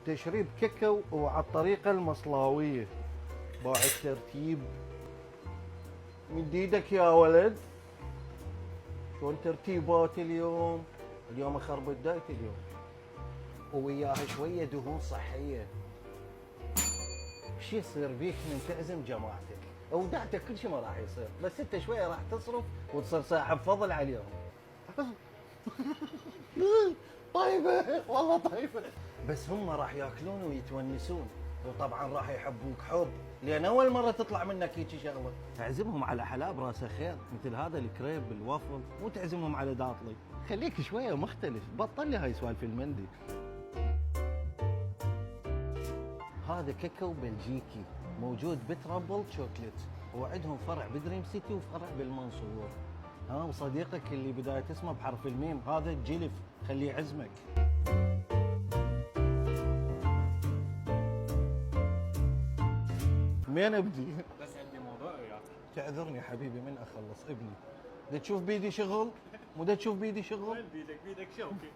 تشريب كيكه وعلى الطريقه المصلاويه. باع الترتيب من ايدك يا ولد. شلون ترتيبات اليوم؟ اليوم اخربط دايت اليوم، ووياها شويه دهون صحيه. شو يصير بيك من تعزم جماعتك؟ اودعتك كل شيء ما راح يصير، بس انت شويه راح تصرف وتصير صاحب فضل عليهم. طيبه والله طيبه، بس هم راح ياكلون ويتونسون، وطبعا راح يحبوك حب، لان اول مره تطلع منك هيك شغله. تعزمهم على حلاب راسه خير مثل هذا الكريب بالوافل، مو تعزمهم على داطلي. خليك شويه مختلف، بطل لي هاي سوالف المندي. هذا كاكاو بلجيكي موجود بترابل شوكليت، وعندهم فرع بدريم سيتي وفرع بالمنصور. ها، وصديقك اللي بداية اسمه بحرف الميم هذا جلف، خليه يعزمك. مين ابدي؟ بس عندي موضوع وياك. تعذرني حبيبي، من اخلص ابني. دا تشوف بيدي شغل؟ مو دا تشوف بيدي شغل؟ وين بيدك شوكي.